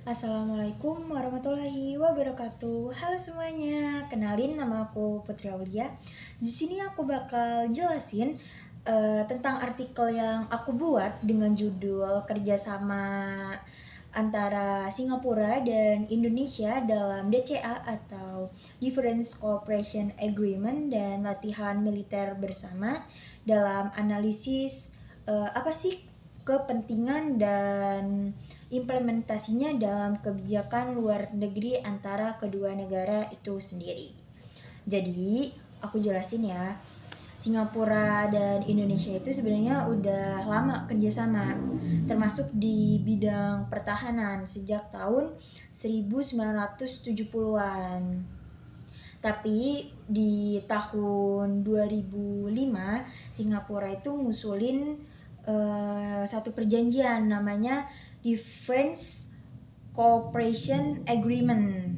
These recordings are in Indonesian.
Assalamualaikum warahmatullahi wabarakatuh. Halo semuanya, kenalin nama aku Putri Aulia. Di sini aku bakal jelasin tentang artikel yang aku buat dengan judul kerjasama antara Singapura dan Indonesia dalam DCA atau Defense Cooperation Agreement dan latihan militer bersama dalam analisis apa sih kepentingan dan implementasinya dalam kebijakan luar negeri antara kedua negara itu sendiri. Jadi, aku jelasin ya. Singapura dan Indonesia itu sebenarnya udah lama kerjasama, termasuk di bidang pertahanan sejak tahun 1970-an. Tapi di tahun 2005, Singapura itu ngusulin satu perjanjian namanya Defense Cooperation Agreement.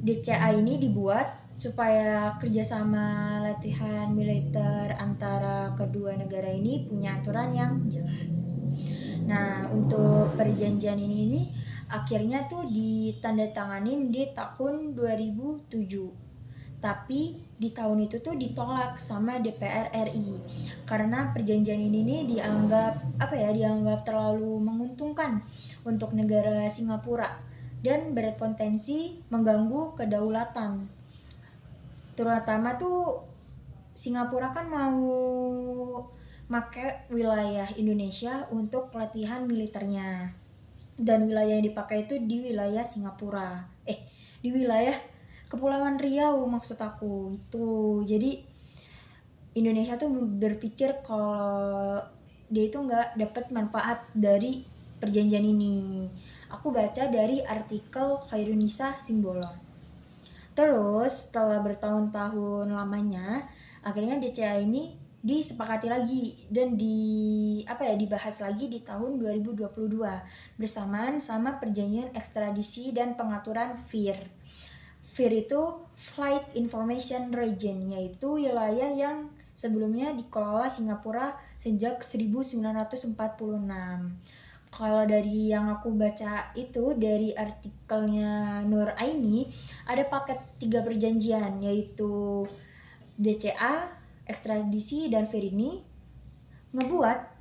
DCA ini dibuat supaya kerjasama latihan militer antara kedua negara ini punya aturan yang jelas. Nah, untuk perjanjian ini akhirnya tuh ditandatanganin di tahun 2007. Tapi di tahun itu tuh ditolak sama DPR RI karena perjanjian ini nih dianggap terlalu menguntungkan untuk negara Singapura dan berpotensi mengganggu kedaulatan. Terutama tuh Singapura kan mau make wilayah Indonesia untuk latihan militernya. Dan wilayah yang dipakai itu di wilayah Singapura. Di wilayah Kepulauan Riau maksud aku. Itu. Jadi Indonesia tuh berpikir kalau dia itu nggak dapat manfaat dari perjanjian ini. Aku baca dari artikel Khairunisa Simbolon. Terus setelah bertahun-tahun lamanya, akhirnya DCA ini disepakati lagi dan dibahas lagi di tahun 2022 bersamaan sama perjanjian ekstradisi dan pengaturan FIR. FIR itu Flight Information Region, yaitu wilayah yang sebelumnya dikelola Singapura sejak 1946. Kalau dari yang aku baca itu dari artikelnya Nur Aini, ada paket 3 perjanjian, yaitu DCA, ekstradisi, dan FIR ini membuat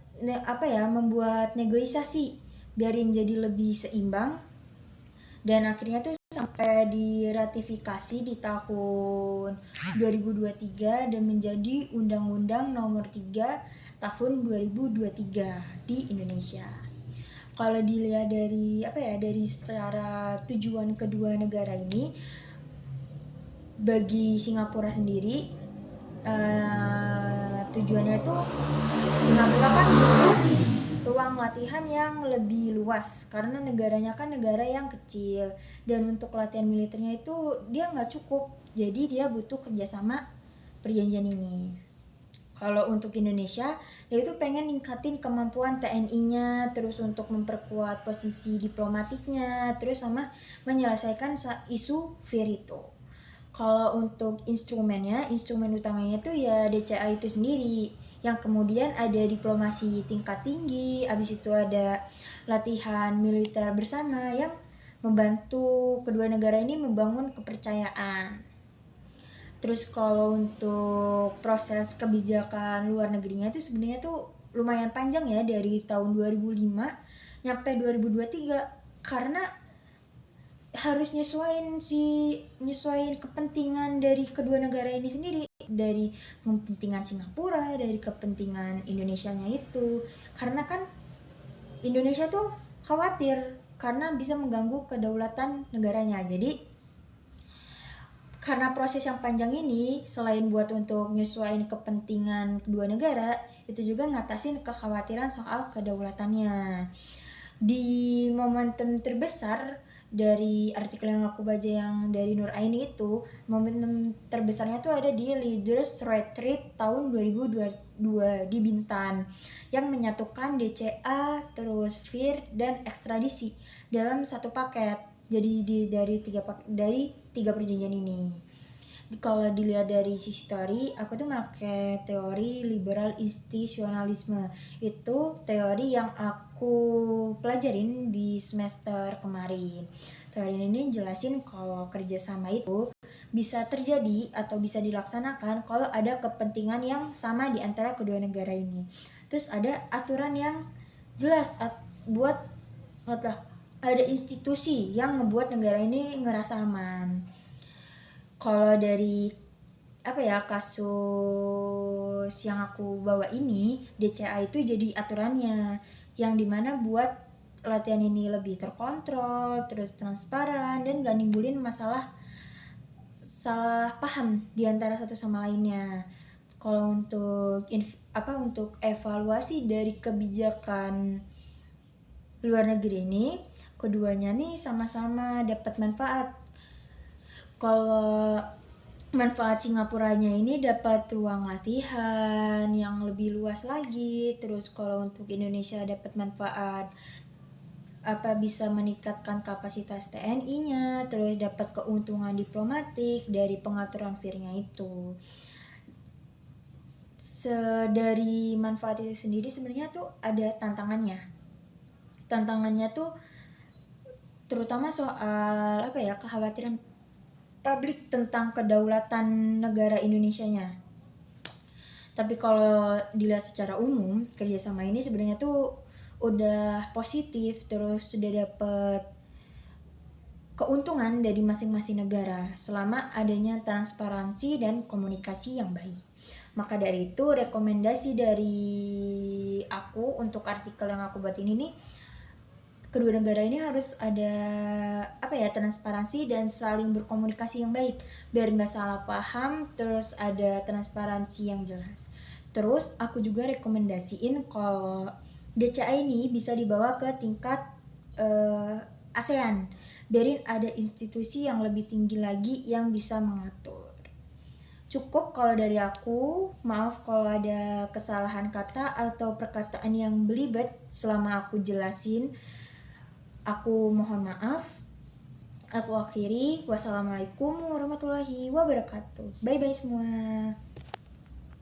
negosiasi biarin jadi lebih seimbang, dan akhirnya tuh sampai diratifikasi di tahun 2023 dan menjadi Undang-Undang Nomor 3 tahun 2023 di Indonesia. Kalau dilihat dari secara tujuan kedua negara ini, bagi Singapura sendiri tujuannya itu Singapura kan butuh ruang latihan yang lebih luas karena negaranya kan negara yang kecil, dan untuk latihan militernya itu dia nggak cukup, jadi dia butuh kerjasama perjanjian ini. Kalau untuk Indonesia, dia itu pengen ningkatin kemampuan TNI-nya, terus untuk memperkuat posisi diplomatiknya, terus sama menyelesaikan isu FIR itu. Kalau untuk instrumen utamanya itu ya DCA itu sendiri, yang kemudian ada diplomasi tingkat tinggi, abis itu ada latihan militer bersama yang membantu kedua negara ini membangun kepercayaan. Terus kalau untuk proses kebijakan luar negerinya itu sebenarnya tuh lumayan panjang ya, dari tahun 2005 nyampe 2023, karena harus nyesuaiin kepentingan dari kedua negara ini sendiri, dari kepentingan Singapura, dari kepentingan Indonesianya itu. Karena kan Indonesia tuh khawatir karena bisa mengganggu kedaulatan negaranya. Jadi karena proses yang panjang ini, selain buat untuk nyesuaiin kepentingan kedua negara, itu juga ngatasin kekhawatiran soal kedaulatannya. Di momentum terbesar dari artikel yang aku baca yang dari Nur Aini itu, momentum terbesarnya tuh ada di Leaders Retreat tahun 2022 di Bintan, yang menyatukan DCA, terus FIR, dan ekstradisi dalam satu paket. Jadi dari tiga perjanjian ini. Kalau dilihat dari sisi teori, aku tuh pakai teori liberal institusionalisme. Itu teori yang aku pelajarin di semester kemarin. Teori ini jelasin kalau kerjasama itu bisa terjadi atau bisa dilaksanakan kalau ada kepentingan yang sama di antara kedua negara ini. Terus ada aturan yang jelas buat ada institusi yang ngebuat negara ini ngerasa aman. Kalau dari kasus yang aku bawa ini, DCA itu jadi aturannya yang dimana buat latihan ini lebih terkontrol, terus transparan, dan gak nimbulin masalah salah paham di antara satu sama lainnya. Kalau untuk evaluasi dari kebijakan luar negeri ini, keduanya nih sama-sama dapat manfaat. Kalau manfaat Singapuranya ini dapat ruang latihan yang lebih luas lagi. Terus kalau untuk Indonesia dapat manfaat bisa meningkatkan kapasitas TNI-nya, terus dapat keuntungan diplomatik dari pengaturan VIR-nya itu. Dari manfaat itu sendiri sebenarnya tuh ada tantangannya. Tantangannya tuh terutama soal kekhawatiran publik tentang kedaulatan negara Indonesianya. Tapi kalau dilihat secara umum, kerjasama ini sebenarnya tuh udah positif, terus sudah dapat keuntungan dari masing-masing negara selama adanya transparansi dan komunikasi yang baik. Maka dari itu rekomendasi dari aku untuk artikel yang aku buat ini nih, kedua negara ini harus ada transparansi dan saling berkomunikasi yang baik biar nggak salah paham, terus ada transparansi yang jelas. Terus aku juga rekomendasiin kalau DCA ini bisa dibawa ke tingkat ASEAN, biarin ada institusi yang lebih tinggi lagi yang bisa mengatur. Cukup kalau dari aku, maaf kalau ada kesalahan kata atau perkataan yang belibet selama aku jelasin. Aku mohon maaf. Aku akhiri. Wassalamualaikum warahmatullahi wabarakatuh. Bye-bye semua.